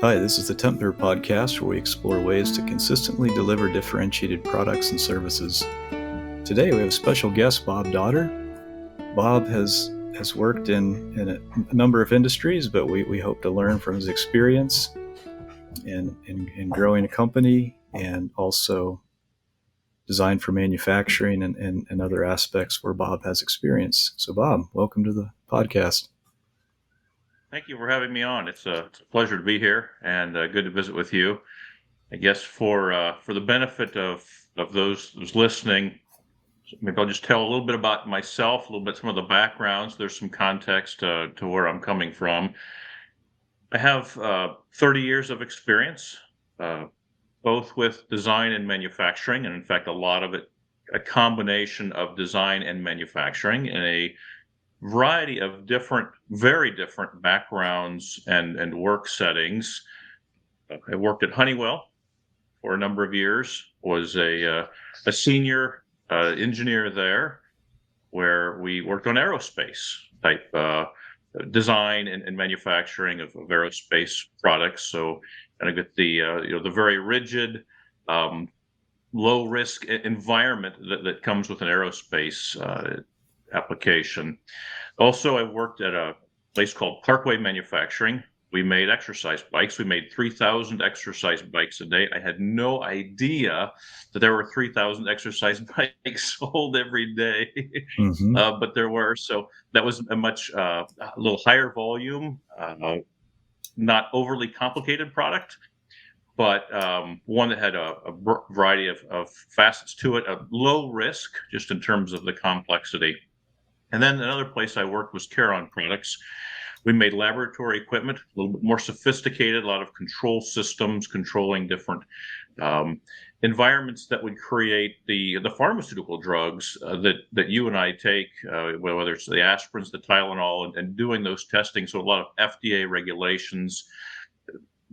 Hi, this is the Tempner podcast where we explore ways to consistently deliver differentiated products and services. Today we have a special guest, Bob Dotterer. Bob has worked in a number of industries, but we hope to learn from his experience in growing a company and also design for manufacturing and other aspects where Bob has experience. So Bob, welcome to the podcast. Thank you for having me on. It's a pleasure to be here and good to visit with you. I guess for the benefit of those listening, maybe I'll just tell a little bit about myself, a little bit some of the backgrounds. There's some context to where I'm coming from. I have 30 years of experience, uh, both with design and manufacturing, and in fact, a lot of it a combination of design and manufacturing in a variety of different, very different backgrounds and work settings. I worked at Honeywell for a number of years, was a senior engineer there, where we worked on aerospace type design and manufacturing of aerospace products. So kind of get the very rigid, um, low risk environment that comes with an aerospace application. Also, I worked at a place called Parkway Manufacturing. We made exercise bikes. We made 3,000 exercise bikes a day. I had no idea that there were 3,000 exercise bikes sold every day, Mm-hmm. but there were. So that was a little higher volume, not overly complicated product, but one that had a variety of facets to it, a low risk just in terms of the complexity. And then another place I worked was Caron Products. We made laboratory equipment, a little bit more sophisticated, a lot of control systems controlling different um, environments that would create the pharmaceutical drugs that you and I take, whether it's the aspirins, the Tylenol, and doing those testing. So a lot of FDA regulations,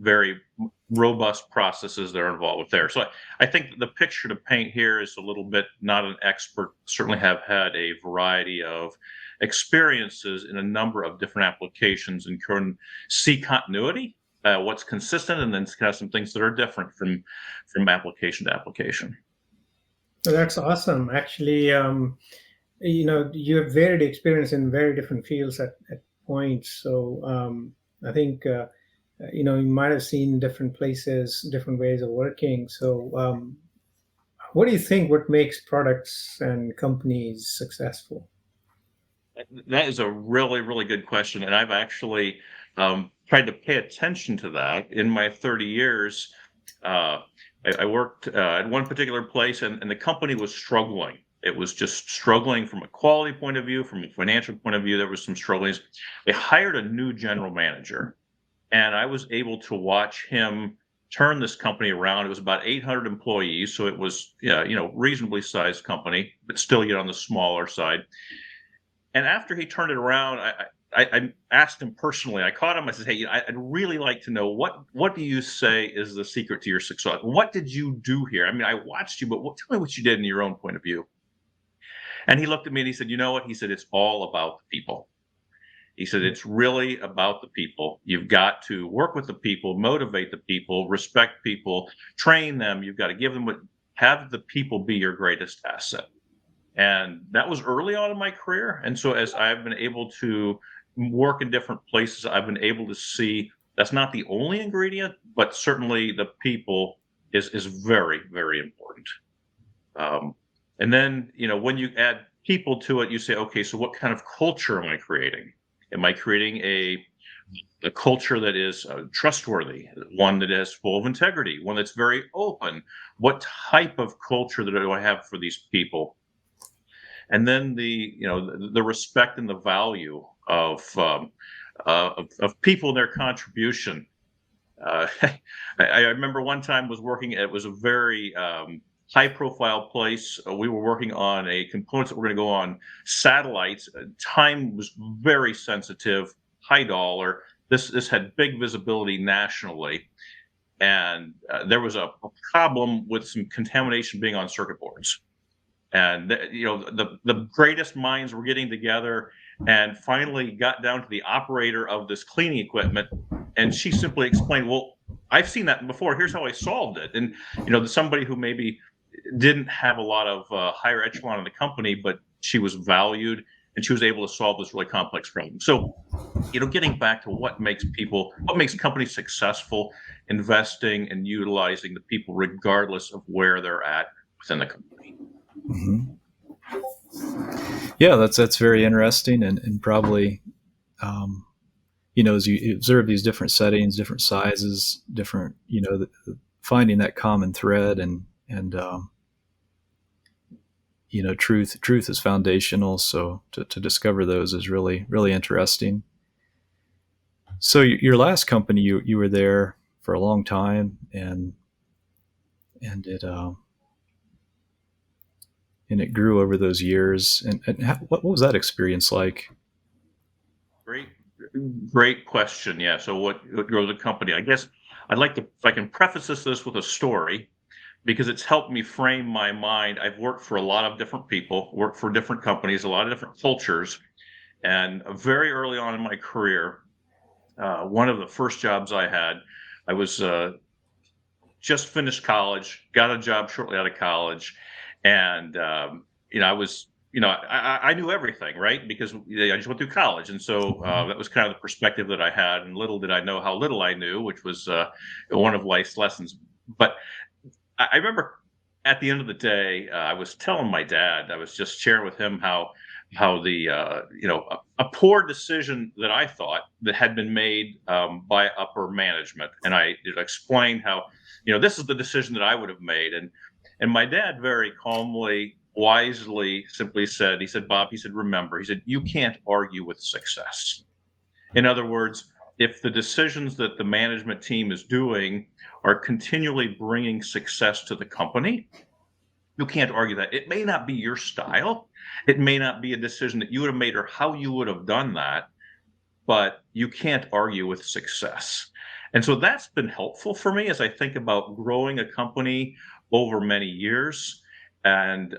very robust processes that are involved with there. So I think the picture to paint here is a little bit, not an expert, certainly have had a variety of experiences in a number of different applications and can see continuity, what's consistent, and then kind of some things that are different from application to application. So that's awesome. Actually, you have varied experience in very different fields at points. So I think, you might have seen different places, different ways of working. So what do you think what makes products and companies successful? That is a really, really good question, and I've actually tried to pay attention to that in my 30 years. Uh, I worked at one particular place, and the company was struggling. It was just struggling from a quality point of view, from a financial point of view. There was some strugglings. They hired a new general manager, and I was able to watch him turn this company around. It was about 800 employees, so it was, yeah, reasonably sized company, but still yet on the smaller side. And after he turned it around, I asked him personally. I caught him. I said, "Hey, I'd really like to know what do you say is the secret to your success? What did you do here? I mean, I watched you, but tell me what you did in your own point of view." And he looked at me and he said, "You know what?" He said, "It's all about the people." He said, "It's really about the people. You've got to work with the people, motivate the people, respect people, train them. You've got to give them have the people be your greatest asset." And that was early on in my career. And so as I've been able to work in different places, I've been able to see that's not the only ingredient, but certainly the people is very, very important. Um, and then, when you add people to it, you say, okay, so what kind of culture am I creating? Am I creating a culture that is trustworthy, one that is full of integrity, one that's very open? What type of culture do I have for these people? And then the respect and the value of people and their contribution. I remember one time was working. It was a very high profile place. We were working on a components that were going to go on satellites. Time was very sensitive, high dollar. This had big visibility nationally, and there was a problem with some contamination being on circuit boards. And the greatest minds were getting together and finally got down to the operator of this cleaning equipment, and she simply explained, well, I've seen that before. Here's how I solved it. And, somebody who maybe didn't have a lot of higher echelon in the company, but she was valued and she was able to solve this really complex problem. So, getting back to what makes companies successful, investing and utilizing the people regardless of where they're at within the company. Mm-hmm. Yeah, that's very interesting, and probably, as you observe these different settings, different sizes, different, finding that common thread, and truth is foundational. So to discover those is really, really interesting. So your last company, you were there for a long time, and it grew over those years. And what was that experience like? Great question. Yeah. So what grows the company? I guess I'd like to, if I can preface this with a story, because it's helped me frame my mind. I've worked for a lot of different people, worked for different companies, a lot of different cultures. And very early on in my career, one of the first jobs I had, I was just finished college, got a job shortly out of college. And, I was, I knew everything, right? Because I just went through college. And so that was kind of the perspective that I had. And little did I know how little I knew, which was one of life's lessons. But I remember at the end of the day, I was telling my dad, I was just sharing with him how the a poor decision that I thought that had been made by upper management, and I explained how this is the decision that I would have made, and my dad very calmly, wisely, simply said, he said, Bob, he said, remember, he said, you can't argue with success. In other words, if the decisions that the management team is doing are continually bringing success to the company, you can't argue that. It may not be your style. It may not be a decision that you would have made or how you would have done that, but you can't argue with success. And so that's been helpful for me as I think about growing a company over many years and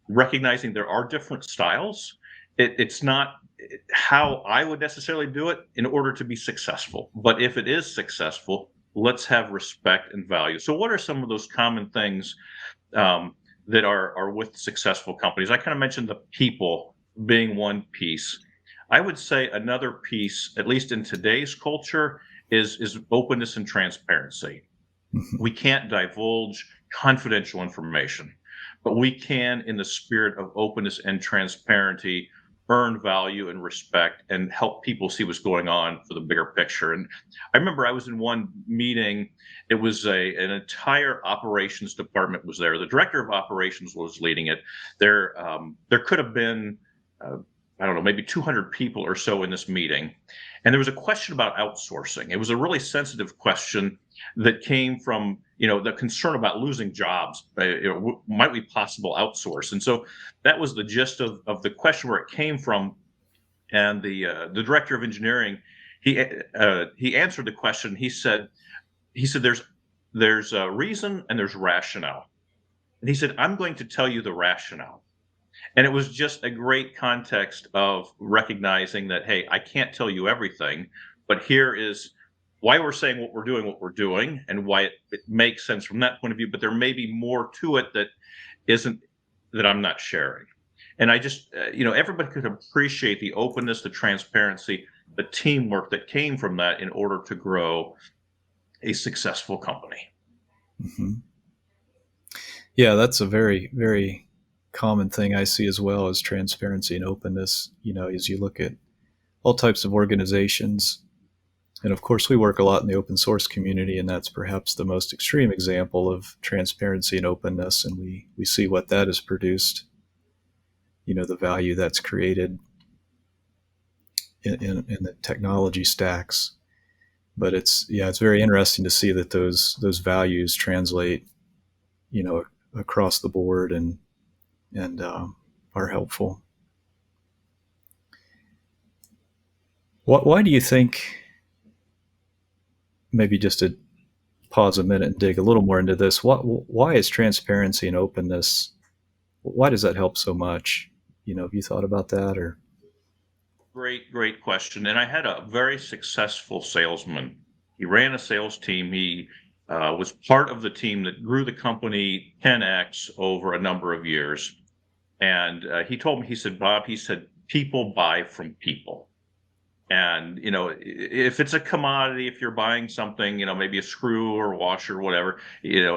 recognizing there are different styles. It's not how I would necessarily do it in order to be successful. But if it is successful, let's have respect and value. So what are some of those common things that are with successful companies? I kind of mentioned the people being one piece. I would say another piece, at least in today's culture, is openness and transparency. Mm-hmm. We can't divulge confidential information, but we can, in the spirit of openness and transparency, earn value and respect and help people see what's going on for the bigger picture. And I remember I was in one meeting. It was an entire operations department was there. The director of operations was leading it. There could have been, I don't know, maybe 200 people or so in this meeting. And there was a question about outsourcing. It was a really sensitive question that came from, the concern about losing jobs. Might we possible outsource? And so that was the gist of the question, where it came from. And the director of engineering, he answered the question. He said there's a reason and there's rationale. And he said, I'm going to tell you the rationale. And it was just a great context of recognizing that, hey, I can't tell you everything, but here is why we're saying what we're doing, and why it makes sense from that point of view. But there may be more to it that I'm not sharing. And I just, everybody could appreciate the openness, the transparency, the teamwork that came from that in order to grow a successful company. Mm-hmm. Yeah, that's a very, very common thing I see as well, as transparency and openness. As you look at all types of organizations, and of course we work a lot in the open source community, and that's perhaps the most extreme example of transparency and openness, and we see what that has produced, the value that's created in the technology stacks. But it's very interesting to see that those values translate, across the board and are helpful. Why do you think, maybe just to pause a minute and dig a little more into this, why is transparency and openness, why does that help so much? Have you thought about that? Or? Great question. And I had a very successful salesman He ran a sales team. He was part of the team that grew the company 10x over a number of years. And he told me, he said, Bob, he said, people buy from people. And, if it's a commodity, if you're buying something, maybe a screw or washer or whatever,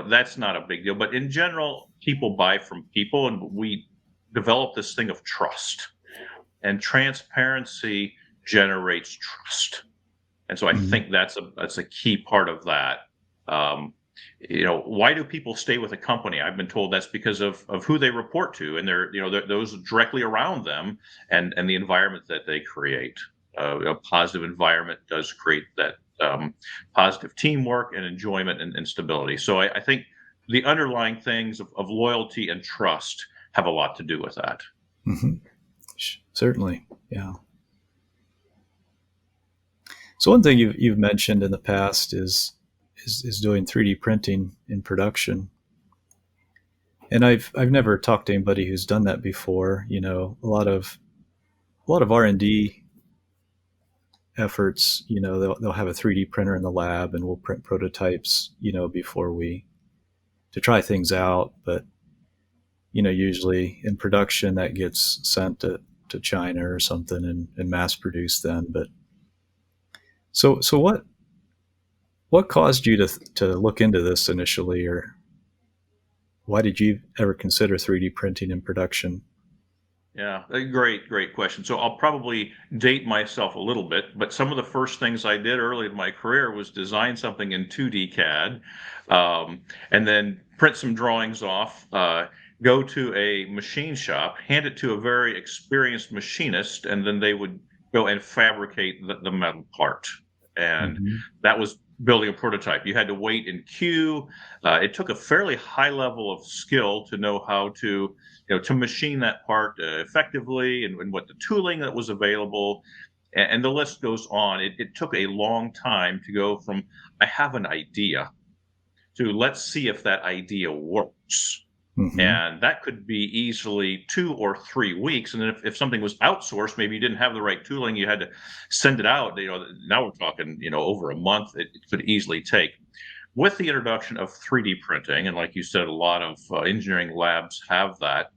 that's not a big deal. But in general, people buy from people, and we develop this thing of trust. And transparency generates trust. And so I Mhm. think that's a key part of that. Um, why do people stay with a company? I've been told that's because of who they report to, and they're those directly around them, and the environment that they create. A positive environment does create that positive teamwork and enjoyment and stability. So I think the underlying things of loyalty and trust have a lot to do with that. Mhm. Certainly, yeah. So one thing you've mentioned in the past is doing 3D printing in production, and I've never talked to anybody who's done that before. A lot of R&D efforts. They'll have a 3D printer in the lab, and we'll print prototypes. Before we to try things out, but usually in production that gets sent to China or something and mass produced then. But so what caused you to look into this initially, or why did you ever consider 3D printing in production? Yeah, a great question. So I'll probably date myself a little bit, but some of the first things I did early in my career was design something in 2D CAD, and then print some drawings off, go to a machine shop, hand it to a very experienced machinist, and then they would go and fabricate the metal part. And Hmm. that was building a prototype. You had to wait in queue. It took a fairly high level of skill to know how to machine that part effectively, and what the tooling that was available, and the list goes on. It took a long time to go from I have an idea to let's see if that idea works. Hmm. And that could be easily 2 or 3 weeks. And then if something was outsourced, maybe you didn't have the right tooling, you had to send it out. Now we're talking, over a month, it could easily take. With the introduction of 3D printing, and like you said, a lot of engineering labs have that.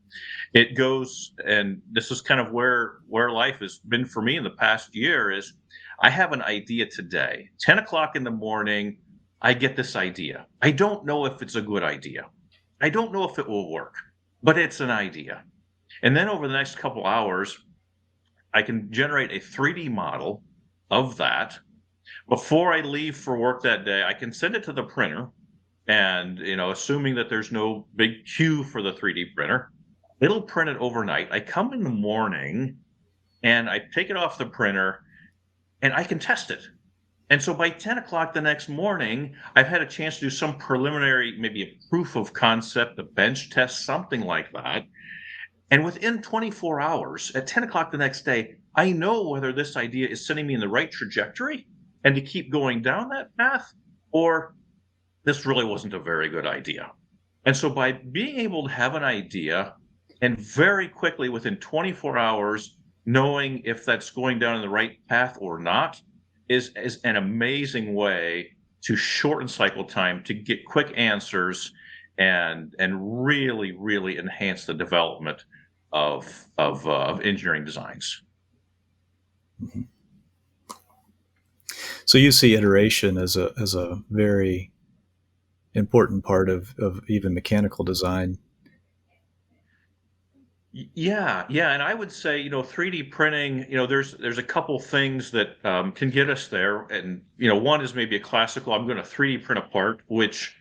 It goes, and this is kind of where life has been for me in the past year. Is I have an idea today, 10 o'clock in the morning. I get this idea. I don't know if it's a good idea. I don't know if it will work, but it's an idea. And then over the next couple hours, I can generate a 3D model of that. Before I leave for work that day, I can send it to the printer, and assuming that there's no big queue for the 3D printer, it'll print it overnight. I come in the morning and I take it off the printer, and I can test it. And so by 10 o'clock the next morning, I've had a chance to do some preliminary, maybe a proof of concept, a bench test, something like that. And within 24 hours, at 10 o'clock the next day, I know whether this idea is sending me in the right trajectory and to keep going down that path, or this really wasn't a very good idea. And so by being able to have an idea and very quickly within 24 hours, knowing if that's going down in the right path or not, is an amazing way to shorten cycle time, to get quick answers, and really enhance the development of engineering designs. Hmm. So you see iteration as a very important part of even mechanical design. Yeah, and I would say 3D printing. There's a couple things that can get us there, and one is maybe a classical. I'm going to 3D print a part, which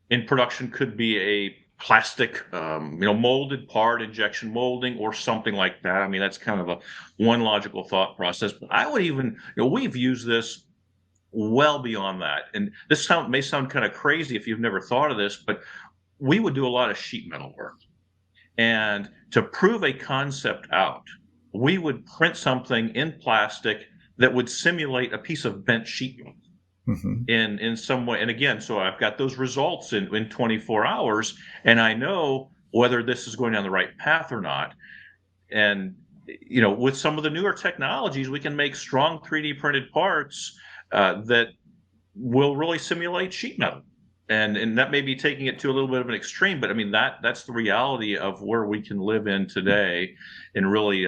in production could be a plastic, molded part, injection molding, or something like that. I mean, that's kind of one logical thought process. But I would even, we've used this well beyond that. And this may sound kind of crazy if you've never thought of this, but we would do a lot of sheet metal work. And to prove a concept out, we would print something in plastic that would simulate a piece of bent sheet metal Hmm. in some way. And again, so I've got those results in 24 hours, and I know whether this is going down the right path or not. And with some of the newer technologies, we can make strong 3D printed parts that will really simulate sheet metal. And that may be taking it to a little bit of an extreme, but I mean that's the reality of where we can live in today, and really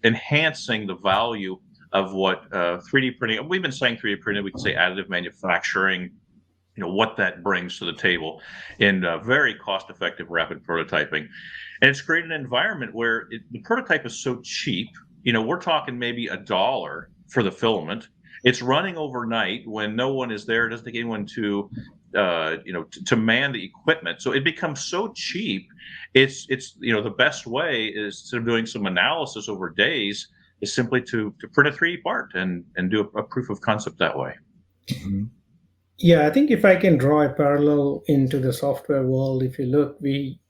enhancing the value of what 3D printing. We've been saying 3D printing. We can say additive manufacturing. What that brings to the table in very cost-effective rapid prototyping, and it's created an environment where the prototype is so cheap. We're talking maybe $1 for the filament. It's running overnight when no one is there. It doesn't take anyone to man the equipment. So it becomes so cheap. It's the best way is, instead of doing some analysis over days, is simply to print a 3D part and do a proof of concept that way. Mm-hmm. Yeah, I think if I can draw a parallel into the software world, if you look, we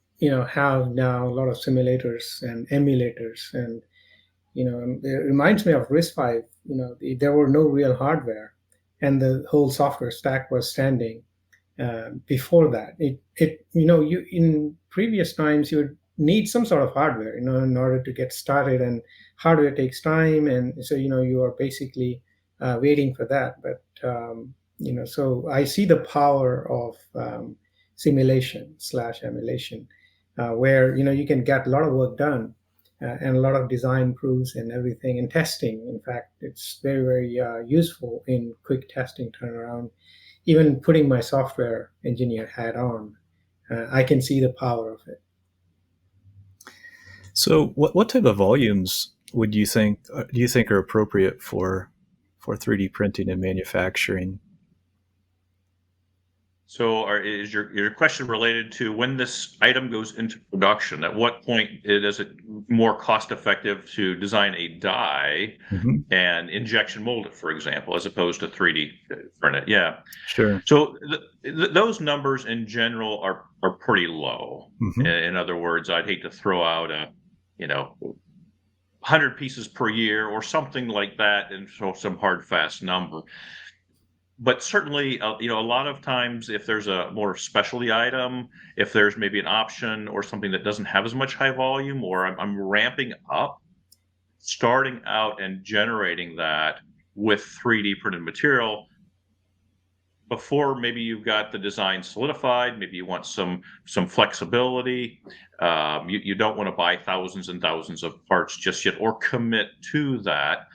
have now a lot of simulators and emulators, and it reminds me of RISC-V. There were no real hardware, and the whole software stack was standing. Before that, you in previous times you would need some sort of hardware, in order to get started, and hardware takes time, and so you are basically waiting for that. But so I see the power of simulation / emulation, where you can get a lot of work done, and a lot of design proofs and everything, and testing. In fact, it's very, very useful in quick testing turnaround. Even putting my software engineer hat on, I can see the power of it. So, what type of volumes do you think are appropriate for 3D printing and manufacturing? So is your question related to when this item goes into production? At what point is it more cost effective to design a die and injection mold it, for example, as opposed to 3D print it? Yeah. Sure. So those numbers in general are pretty low. In other words, I'd hate to throw out 100 pieces per year or something like that and throw some hard, fast number. But certainly, a lot of times, if there's a more specialty item, if there's maybe an option or something that doesn't have as much high volume, or I'm ramping up, starting out and generating that with 3D printed material before maybe you've got the design solidified, maybe you want some flexibility. You don't want to buy thousands and thousands of parts just yet or commit to that.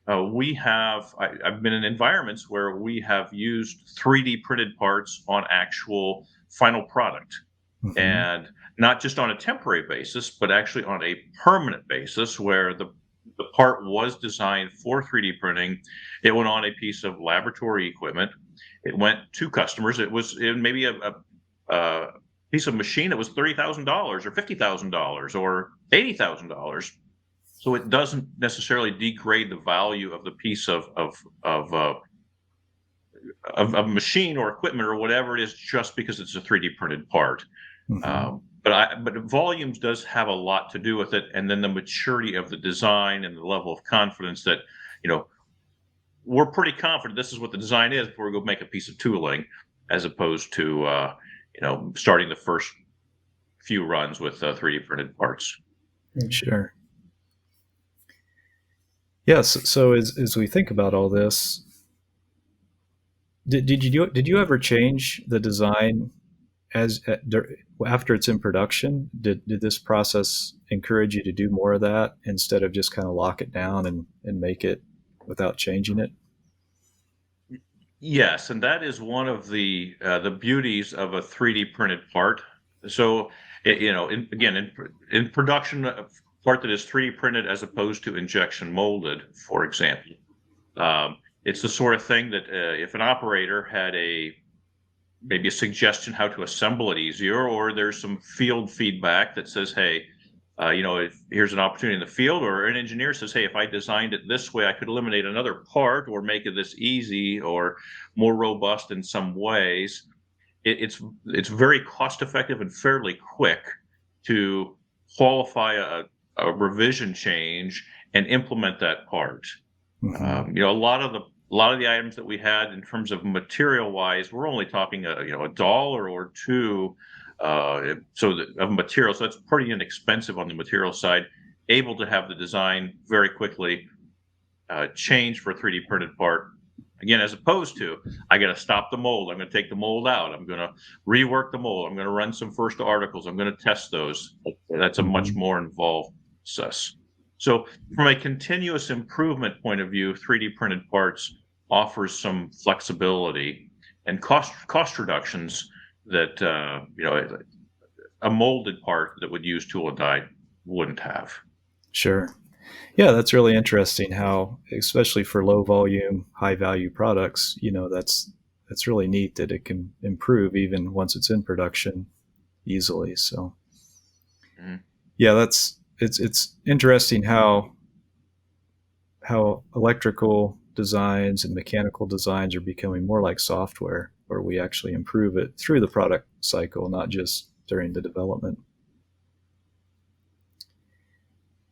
I've been in environments where we have used 3D printed parts on actual final product, and not just on a temporary basis, but actually on a permanent basis, where the part was designed for 3D printing. It went on a piece of laboratory equipment. It went to customers. It was maybe a piece of machine that was $30,000 or $50,000 or $80,000. So it doesn't necessarily degrade the value of the piece of machine or equipment or whatever it is, just because it's a 3D printed part. But volumes does have a lot to do with it, and then the maturity of the design and the level of confidence that we're pretty confident this is what the design is before we go make a piece of tooling, as opposed to starting the first few runs with 3D printed parts. Sure. Yes. So as we think about all this, did you ever change the design after it's in production? Did this process encourage you to do more of that instead of just kind of lock it down and make it without changing it? Yes, and that is one of the beauties of a 3D printed part. So in production, a part that is 3D printed as opposed to injection molded, for example, it's the sort of thing that if an operator had maybe a suggestion how to assemble it easier, or there's some field feedback that says, hey, here's an opportunity in the field, or an engineer says, hey, if I designed it this way, I could eliminate another part or make it this easy or more robust in some ways. It's very cost effective and fairly quick to qualify a revision change and implement that part. A lot of the items that we had in terms of material wise, we're only talking $1 or $2 of material. So that's pretty inexpensive on the material side, able to have the design very quickly change for a 3D printed part Again, as opposed to, I got to stop the mold. I'm going to take the mold out. I'm going to rework the mold. I'm going to run some first articles. I'm going to test those. That's a much more involved process. So from a continuous improvement point of view, 3D printed parts offers some flexibility and cost reductions that a molded part that would use tool and die wouldn't have. Sure. Yeah, that's really interesting how, especially for low volume, high value products, that's really neat that it can improve even once it's in production easily. So yeah, it's interesting how electrical designs and mechanical designs are becoming more like software, where we actually improve it through the product cycle, not just during the development.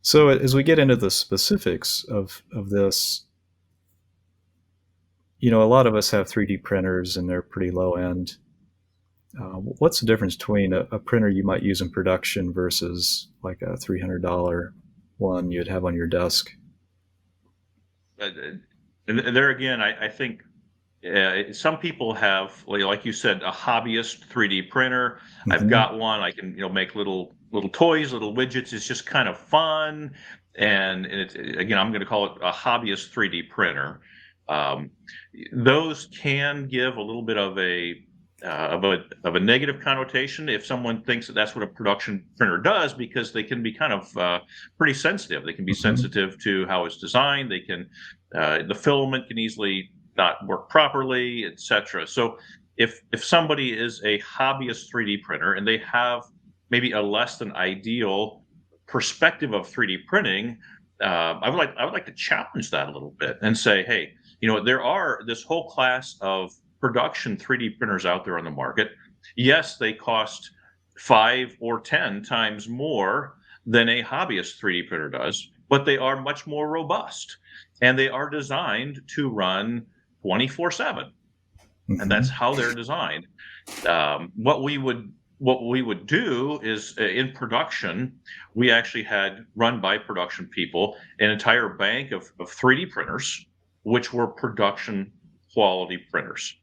So as we get into the specifics of this, a lot of us have 3D printers and they're pretty low end. What's the difference between a printer you might use in production versus like a $300 one you'd have on your desk? And there again, I think some people have, like you said, a hobbyist 3D printer. I've got one. I can make little toys, little widgets. It's just kind of fun. And again, I'm going to call it a hobbyist 3D printer. Those can give a little bit of a negative connotation if someone thinks that that's what a production printer does, because they can be kind of pretty sensitive. They can be sensitive to how it's designed. They can the filament can easily not work properly, etc. So if somebody is a hobbyist 3D printer and they have maybe a less than ideal perspective of 3D printing, I would like to challenge that a little bit and say, hey, there are this whole class of production 3D printers out there on the market. Yes, they cost 5 or 10 times more than a hobbyist 3D printer does, but they are much more robust, and they are designed to run 24/7, and that's how they're designed. What we would do is in production, we actually had run by production people an entire bank of 3D printers, which were production quality printers.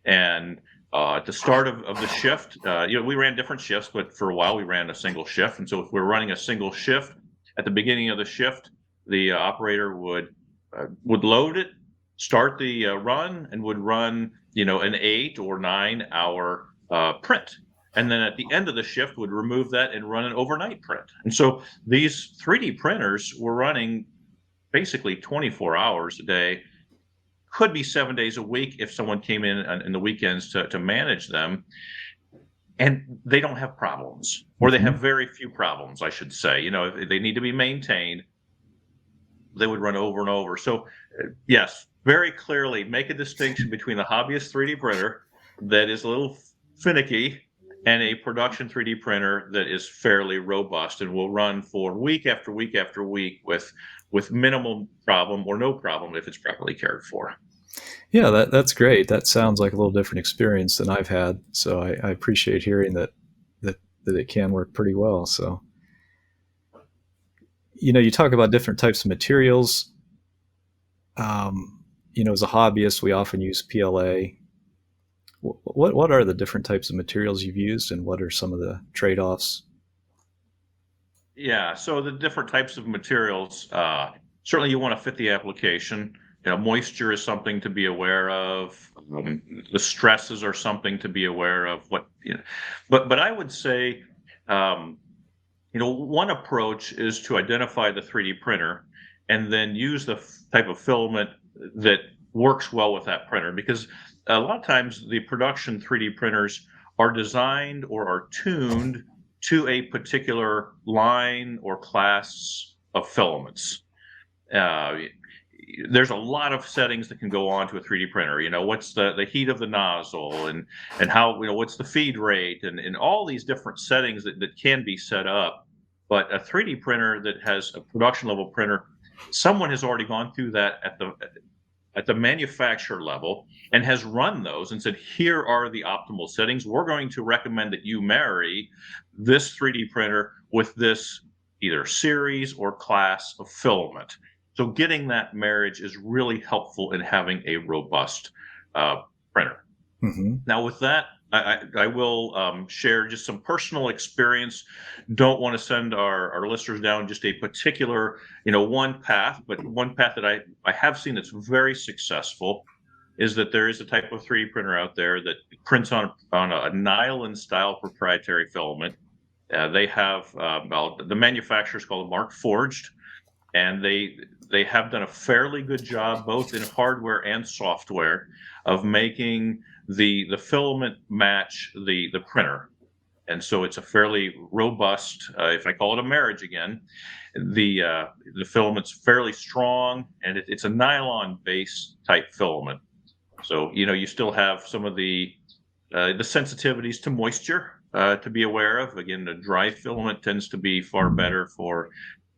And at the start of the shift, we ran different shifts, but for a while we ran a single shift. And so if we're running a single shift, at the beginning of the shift, the operator would load it, start the run, and would run an 8 or 9 hour print. And then at the end of the shift would remove that and run an overnight print. And so these 3D printers were running basically 24 hours a day, could be 7 days a week if someone came in the weekends to manage them. And they don't have problems, or they have very few problems, I should say. If they need to be maintained, they would run over and over. So yes, very clearly make a distinction between a hobbyist 3D printer that is a little finicky and a production 3D printer that is fairly robust and will run for week after week after week with minimal problem or no problem if it's properly cared for. Yeah, that's great. That sounds like a little different experience than I've had. So I appreciate hearing that it can work pretty well. So, you talk about different types of materials. As a hobbyist, we often use PLA. What are the different types of materials you've used, and what are some of the trade-offs? Yeah, so the different types of materials, certainly you want to fit the application. Moisture is something to be aware of. The stresses are something to be aware of. But I would say, one approach is to identify the 3D printer and then use the type of filament that works well with that printer, because a lot of times the production 3D printers are designed or are tuned to a particular line or class of filaments. There's a lot of settings that can go on to a 3D printer. What's the heat of the nozzle, and how, what's the feed rate, and all these different settings that can be set up. But a 3D printer that has a production level printer, someone has already gone through that at the manufacturer level and has run those and said, here are the optimal settings. We're going to recommend that you marry this 3D printer with this either series or class of filament. So getting that marriage is really helpful in having a robust printer. Mm-hmm. Now, with that, I will share just some personal experience. Don't want to send our listeners down just a particular, one path, but one path that I have seen that's very successful is that there is a type of 3D printer out there that prints on a nylon style proprietary filament. They have the manufacturer is called Mark Forged, and they have done a fairly good job both in hardware and software of making the filament match the printer. And so it's a fairly robust, if I call it a marriage again, the filament's fairly strong, and it's a nylon base type filament. So you still have some of the sensitivities to moisture to be aware of. Again, the dry filament tends to be far better for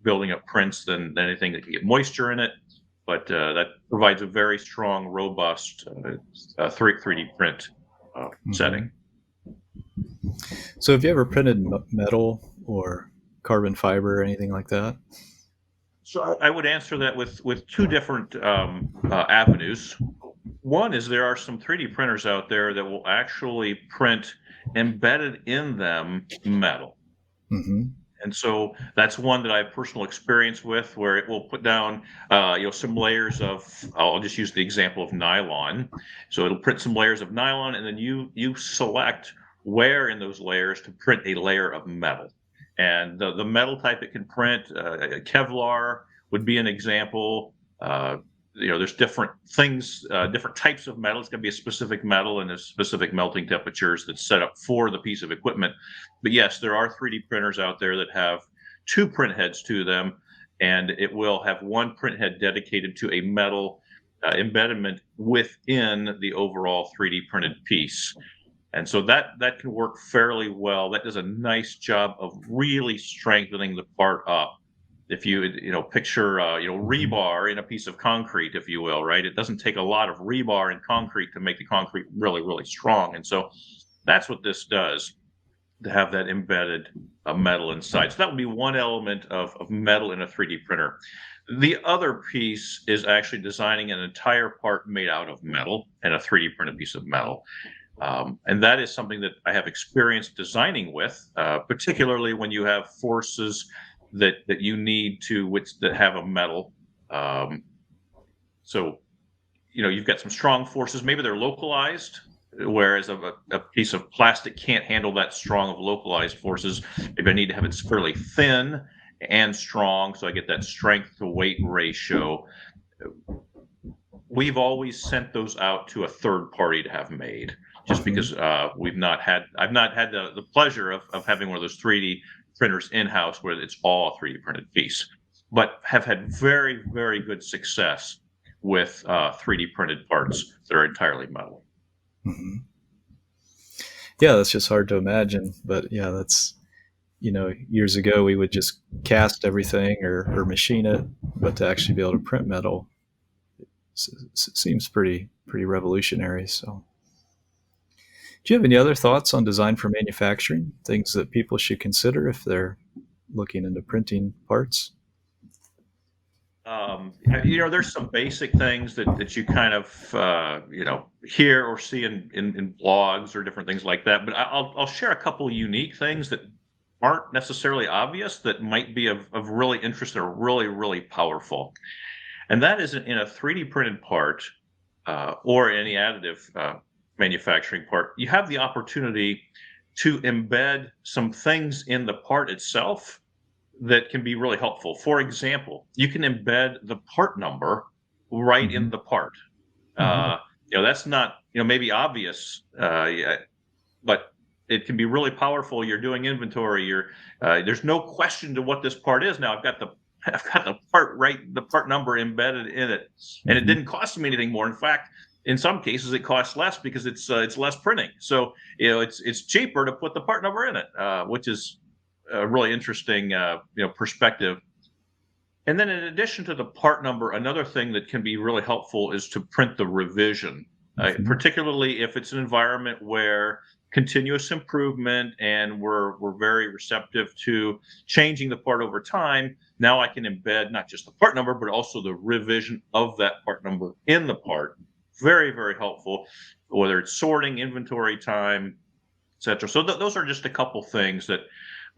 building up prints than anything that can get moisture in it. But that provides a very strong, robust 3D print setting. So have you ever printed metal or carbon fiber or anything like that? So I would answer that with two different avenues. One is there are some 3D printers out there that will actually print embedded in them metal. Mm-hmm. And so that's one that I have personal experience with, where it will put down, some layers of, I'll just use the example of nylon. So it'll print some layers of nylon, and then you select where in those layers to print a layer of metal. And the metal type it can print, Kevlar would be an example. There's different things, different types of metal. It's going to be a specific metal and there's specific melting temperatures that's set up for the piece of equipment. But yes, there are 3D printers out there that have two print heads to them, and it will have one print head dedicated to a metal embedment within the overall 3D printed piece. And so that can work fairly well. That does a nice job of really strengthening the part up. If you picture rebar in a piece of concrete, if you will, right? It doesn't take a lot of rebar in concrete to make the concrete really, really strong. And so that's what this does, to have that embedded metal inside. So that would be one element of metal in a 3D printer. The other piece is actually designing an entire part made out of metal and a 3D printed piece of metal. And that is something that I have experience designing with, particularly when you have forces that you need that have a metal. So you've got some strong forces. Maybe they're localized, whereas a piece of plastic can't handle that strong of localized forces. Maybe I need to have it fairly thin and strong, so I get that strength to weight ratio. We've always sent those out to a third party to have made, just because I've not had the pleasure of having one of those 3D printers in-house where it's all a 3D printed piece, but have had very, very good success with 3D printed parts that are entirely metal. Mm-hmm. Yeah, that's just hard to imagine. But yeah, that's, years ago we would just cast everything or machine it, but to actually be able to print metal seems pretty revolutionary. So do you have any other thoughts on design for manufacturing, things that people should consider if they're looking into printing parts? There's some basic things that you kind of, hear or see in blogs or different things like that. But I'll share a couple unique things that aren't necessarily obvious that might be of really interest or really, really powerful. And that is in a 3D printed part or any additive manufacturing part, you have the opportunity to embed some things in the part itself that can be really helpful. For example, you can embed the part number right in the part. That's not maybe obvious, but it can be really powerful. You're doing inventory. There's no question to what this part is now. I've got the part number embedded in it, and it didn't cost me anything more. In fact, in some cases, it costs less because it's less printing. So it's cheaper to put the part number in it, which is a really interesting perspective. And then in addition to the part number, another thing that can be really helpful is to print the revision, particularly if it's an environment where continuous improvement and we're very receptive to changing the part over time. Now I can embed not just the part number, but also the revision of that part number in the part. Very, very helpful, whether it's sorting, inventory time, etc. So those are just a couple things that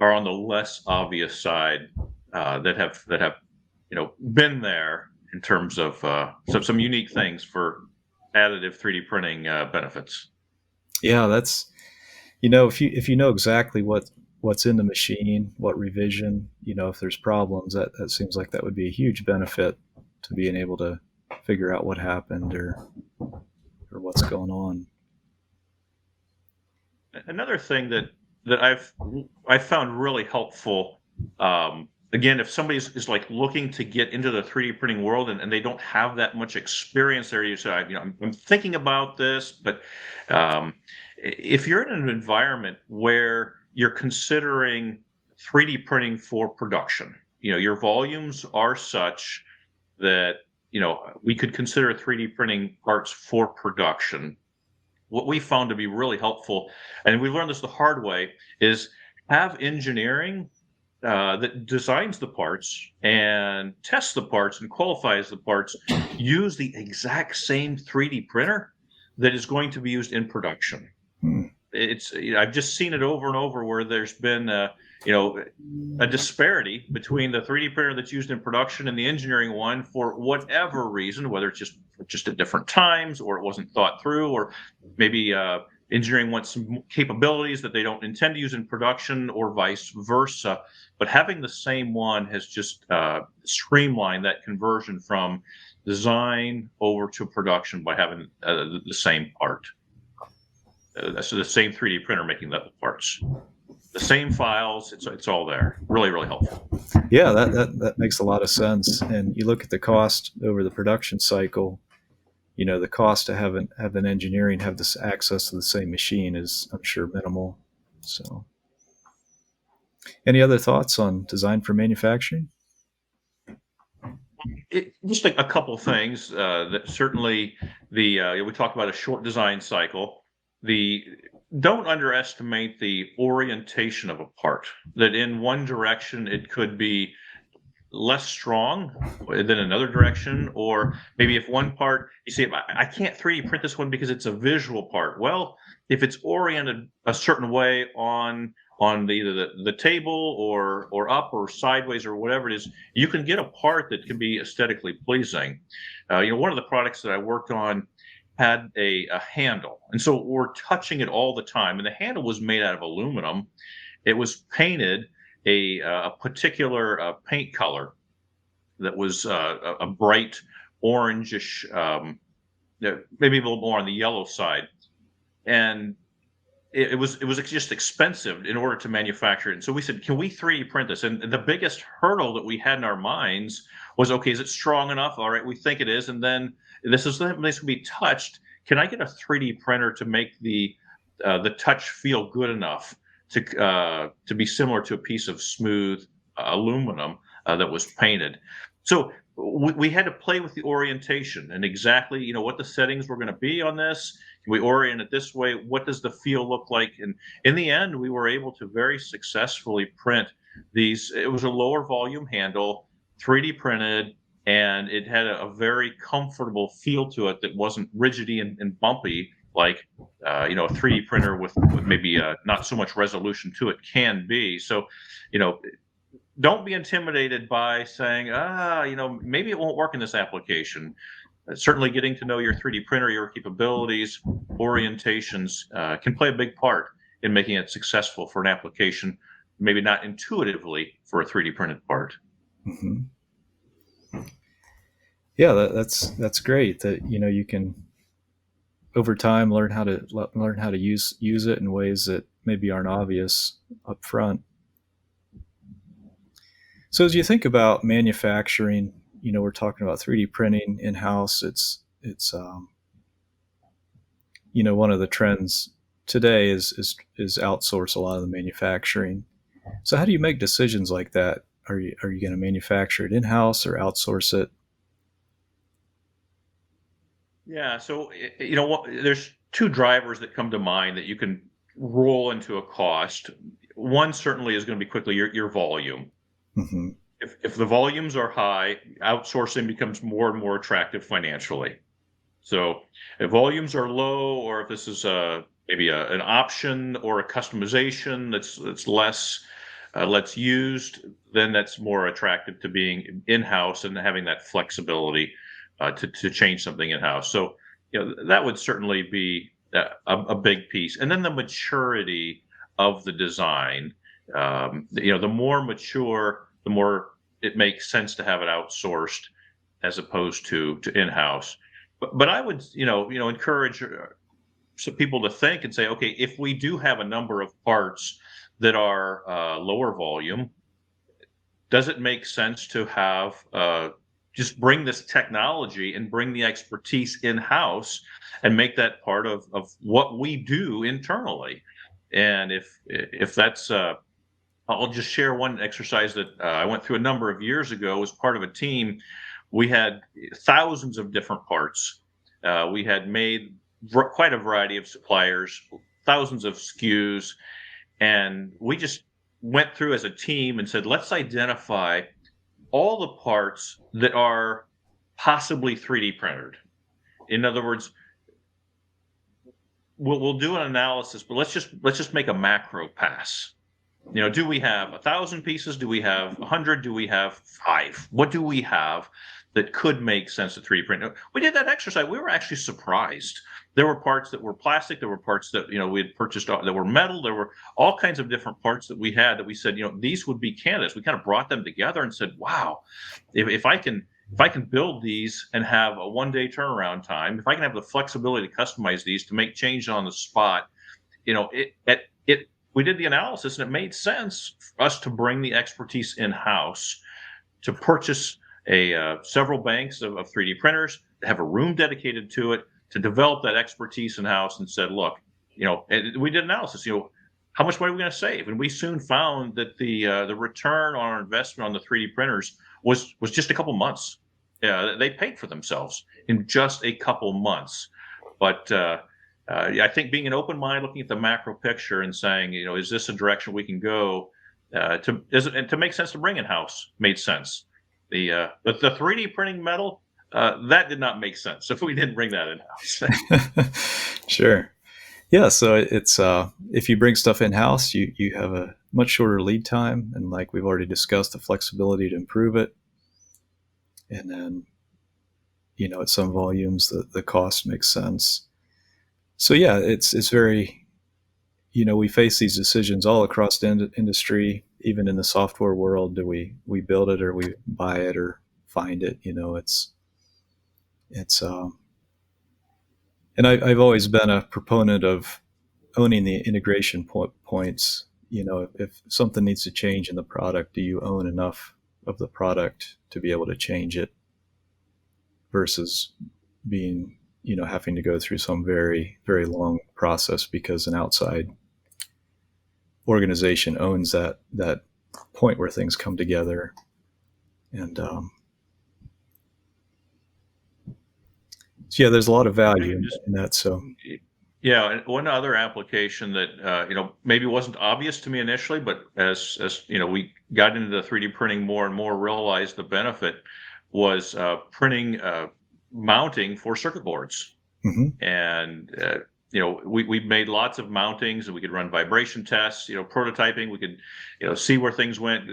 are on the less obvious side that have been there in terms of some unique things for additive 3D printing benefits. Yeah, that's if you know exactly what's in the machine, what revision, if there's problems, that seems like that would be a huge benefit to being able to figure out what happened or what's going on. Another thing that I've found really helpful, again, if somebody is like looking to get into the 3D printing world and they don't have that much experience there, you say, I'm thinking about this, but if you're in an environment where you're considering 3D printing for production, your volumes are such that we could consider 3D printing parts for production. What we found to be really helpful, and we learned this the hard way, is have engineering that designs the parts and tests the parts and qualifies the parts use the exact same 3D printer that is going to be used in production. It's I've just seen it over and over where there's been a disparity between the 3D printer that's used in production and the engineering one for whatever reason, whether it's just at different times or it wasn't thought through, or maybe engineering wants some capabilities that they don't intend to use in production, or vice versa. But having the same one has just streamlined that conversion from design over to production by having the same part. So the same 3D printer making the parts, the same files, it's all there. Really, really helpful. Yeah, that makes a lot of sense. And you look at the cost over the production cycle, the cost to have an engineering have this access to the same machine is, I'm sure, minimal. So any other thoughts on design for manufacturing? Just a couple of things that certainly we talk about a short design cycle. Don't underestimate the orientation of a part, that in one direction it could be less strong than another direction, or maybe if one part you see, I can't 3D print this one because it's a visual part. Well, if it's oriented a certain way on either the table or up or sideways or whatever it is, you can get a part that can be aesthetically pleasing. One of the products that I worked on had a handle, and so we're touching it all the time, and the handle was made out of aluminum. It was painted a particular paint color that was a bright orangish, maybe a little more on the yellow side, and it was just expensive in order to manufacture it. And so we said, can we 3D print this? And the biggest hurdle that we had in our minds was, okay, is it strong enough? All right, we think it is. And then this can be touched. Can I get a 3D printer to make the touch feel good enough to be similar to a piece of smooth aluminum that was painted? So we had to play with the orientation and exactly what the settings were going to be on this. We orient it this way. What does the feel look like? And in the end, we were able to very successfully print these. It was a lower volume handle, 3D printed, and it had a very comfortable feel to it that wasn't rigidy and bumpy like a 3D printer with maybe not so much resolution to it can be. So, don't be intimidated by saying, maybe it won't work in this application. Certainly getting to know your 3D printer, your capabilities, orientations can play a big part in making it successful for an application, maybe not intuitively for a 3D printed part. Mm-hmm. Yeah, that's great that you can over time learn how to use it in ways that maybe aren't obvious up front. So as you think about manufacturing, we're talking about 3D printing in-house. It's one of the trends today is outsource a lot of the manufacturing. So how do you make decisions like that? Are you going to manufacture it in-house or outsource it? Yeah, so there's two drivers that come to mind that you can roll into a cost. One certainly is going to be quickly your volume. Mm-hmm. if the volumes are high, outsourcing becomes more and more attractive financially. So if volumes are low, or if this is maybe an option or a customization that's less used, then that's more attractive to being in-house and having that flexibility to change something in-house. So that would certainly be a big piece. And then the maturity of the design. The more mature, the more it makes sense to have it outsourced as opposed to in-house. But I would encourage some people to think and say, okay, if we do have a number of parts that are lower volume, does it make sense to have just bring this technology and bring the expertise in-house and make that part of what we do internally? And if that's I'll just share one exercise that I went through a number of years ago as part of a team. We had thousands of different parts. We had made quite a variety of suppliers, thousands of SKUs, and we just went through as a team and said, let's identify all the parts that are possibly 3D printed. In other words, we'll do an analysis, but let's just make a macro pass. Do we have 1,000 pieces? Do we have 100? Do we have 5? What do we have that could make sense to 3D print? We did that exercise. We were actually surprised. There were parts that were plastic. There were parts that we had purchased that were metal. There were all kinds of different parts that we had that we said, these would be candidates. We kind of brought them together and said, wow, if I can build these and have a one-day turnaround time, if I can have the flexibility to customize these to make changes on the spot, we did the analysis and it made sense for us to bring the expertise in-house, to purchase several banks of 3D printers, to have a room dedicated to it, to develop that expertise in-house, and said, look, we did analysis, how much money are we going to save? And we soon found that the return on our investment on the 3D printers was just a couple months. They paid for themselves in just a couple months. But I think being an open mind, looking at the macro picture and saying, is this a direction we can go to make sense to bring in-house made sense. The 3D printing metal, that did not make sense if we didn't bring that in-house. Sure. Yeah. So it's if you bring stuff in-house, you have a much shorter lead time, and like we've already discussed, the flexibility to improve it. And then, at some volumes, the cost makes sense. So yeah, it's very, we face these decisions all across the industry, even in the software world. Do we build it, or we buy it, or find it? And I've always been a proponent of owning the integration points. If something needs to change in the product, do you own enough of the product to be able to change it, versus being, having to go through some very, very long process because an outside organization owns that point where things come together. And so yeah, there's a lot of value in that. So yeah, and one other application that maybe wasn't obvious to me initially, but as we got into the 3D printing more and more, realized the benefit was printing mounting for circuit boards. Mm-hmm. And we made lots of mountings, and we could run vibration tests, prototyping. We could see where things went,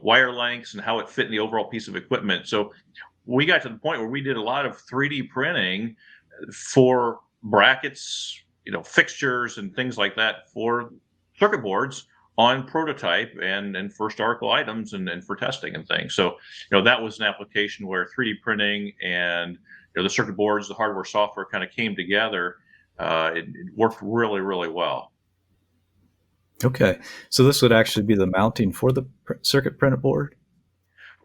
wire lengths and how it fit in the overall piece of equipment. So we got to the point where we did a lot of 3D printing for brackets, fixtures and things like that for circuit boards on prototype and first article items and for testing and things. So, that was an application where 3D printing and the circuit boards, the hardware, software kind of came together. It worked really, really well. Okay. So this would actually be the mounting for the circuit printed board?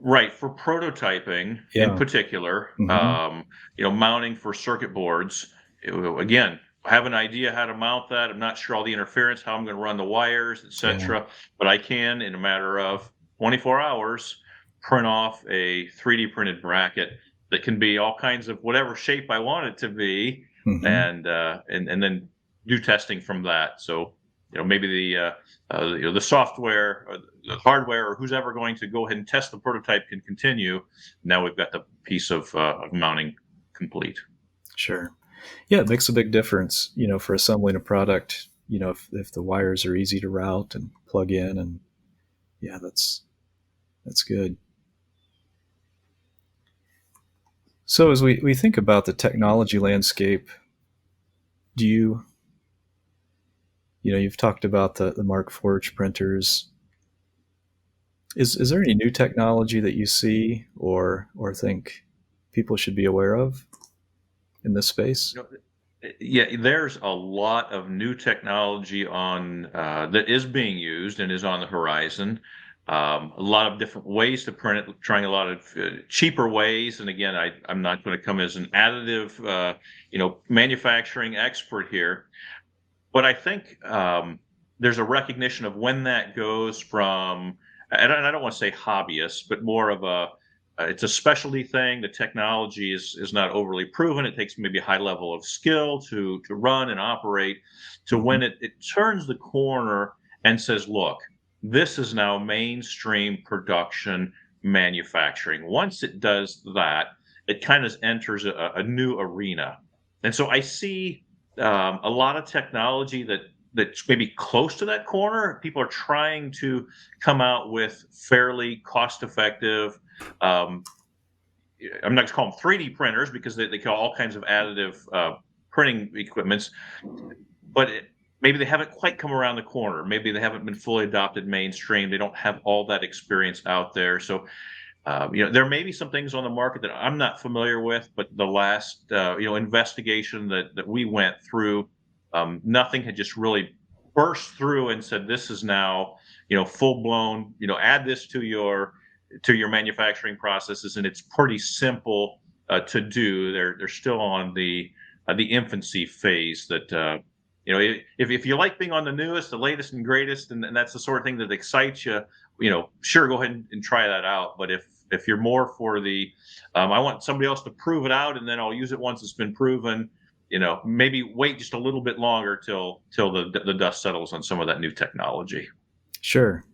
Right. For prototyping in particular, Mm-hmm. Mounting for circuit boards, again, I have an idea how to mount that. I'm not sure all the interference, how I'm going to run the wires, etc. But I can, in a matter of 24 hours, print off a 3D printed bracket that can be all kinds of whatever shape I want it to be, and then do testing from that. So maybe the software, or the hardware, or who's ever going to go ahead and test the prototype can continue. Now we've got the piece of mounting complete. Sure. Yeah, it makes a big difference, for assembling a product, if the wires are easy to route and plug in, and yeah, that's good. So as we think about the technology landscape, do you've talked about the Markforged printers. Is there any new technology that you see or think people should be aware of in this space? Yeah, there's a lot of new technology on that is being used and is on the horizon. A lot of different ways to print it, trying a lot of cheaper ways. And again, I'm not going to come as an additive, manufacturing expert here, but I think there's a recognition of when that goes from, and I don't want to say hobbyist, but more of it's a specialty thing. The technology is not overly proven. It takes maybe a high level of skill to run and operate, to when it turns the corner and says, look, this is now mainstream production manufacturing. Once it does that, it kind of enters a new arena. And so I see a lot of technology that's maybe close to that corner. People are trying to come out with fairly cost-effective. I'm not going to call them 3D printers because they call all kinds of additive printing equipments, but maybe they haven't quite come around the corner. Maybe they haven't been fully adopted mainstream. They don't have all that experience out there. So, there may be some things on the market that I'm not familiar with, but the last, investigation that we went through, nothing had just really burst through and said, this is now, full blown, add this to your manufacturing processes. And it's pretty simple to do. They're still on the infancy phase that, if you like being on the newest, the latest and greatest, and that's the sort of thing that excites you, sure, go ahead and try that out. But if you're more for the, I want somebody else to prove it out and then I'll use it once it's been proven, maybe wait just a little bit longer till the dust settles on some of that new technology. Sure.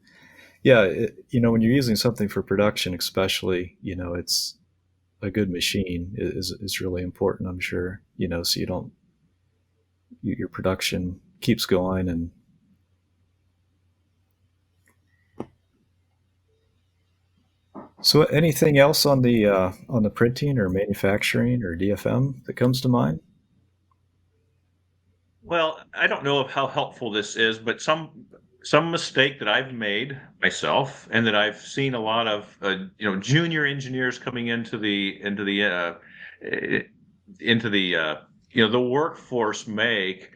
Yeah. When you're using something for production, especially, it's a good machine is really important, I'm sure, so you don't, your production keeps going. And so anything else on the printing or manufacturing or DFM that comes to mind? Well, I don't know of how helpful this is, but some mistake that I've made myself, and that I've seen a lot of junior engineers coming into the workforce make,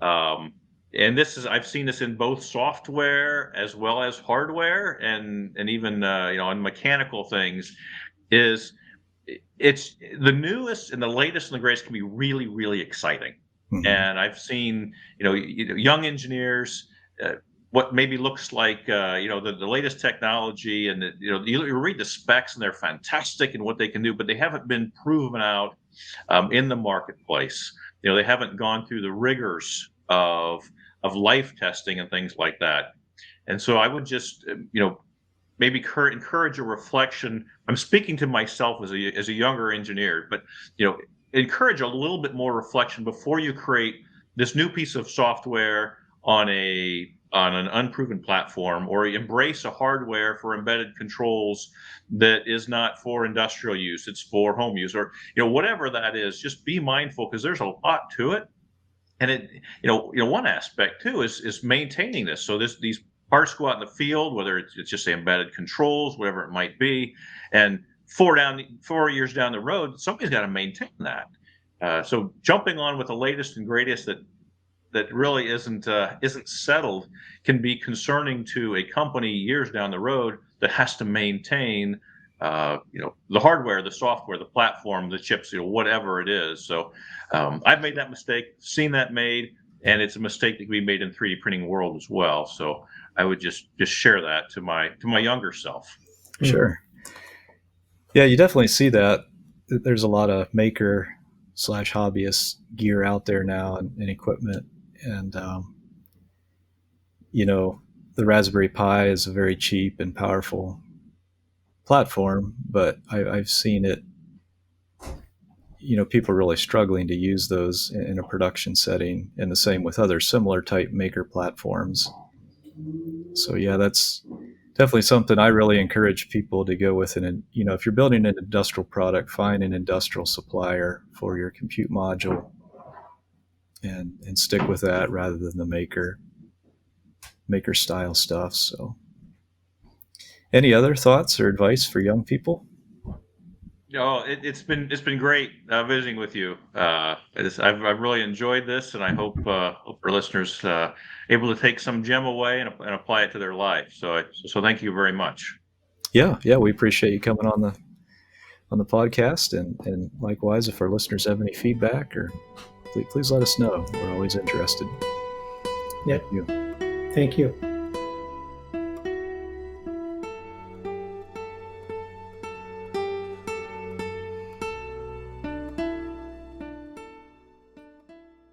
and I've seen this in both software as well as hardware, and even on mechanical things, is it's the newest and the latest and the greatest can be really, really exciting. Mm-hmm. And I've seen, young engineers, what maybe looks like, the latest technology, and you read the specs and they're fantastic in what they can do, but they haven't been proven out in the marketplace. They haven't gone through the rigors of life testing and things like that. And so I would just, maybe encourage a reflection. I'm speaking to myself as a younger engineer, but encourage a little bit more reflection before you create this new piece of software on an unproven platform, or embrace a hardware for embedded controls that is not for industrial use, it's for home use, or whatever that is. Just be mindful, because there's a lot to it. And it one aspect too is maintaining this. So these parts go out in the field, whether it's just embedded controls, whatever it might be, and 4 years down the road, somebody's got to maintain that. So jumping on with the latest and greatest that really isn't settled can be concerning to a company years down the road that has to maintain the hardware, the software, the platform, the chips, whatever it is. So I've made that mistake, seen that made, and it's a mistake that can be made in 3D printing world as well. So I would just share that to my younger self. Sure. Yeah, you definitely see that. There's a lot of maker/hobbyist gear out there now, and equipment, and the Raspberry Pi is a very cheap and powerful platform, but I've seen it, people are really struggling to use those in a production setting, and the same with other similar type maker platforms. So yeah, that's definitely something I really encourage people to go with. And if you're building an industrial product, find an industrial supplier for your compute module and stick with that rather than the maker style stuff. So any other thoughts or advice for young people? It's been great visiting with you. I've really enjoyed this, and I hope our listeners able to take some gem away and apply it to their life. So thank you very much. Yeah, we appreciate you coming on the podcast, and likewise, if our listeners have any feedback, or please let us know. We're always interested. Yeah. Thank you. Thank you.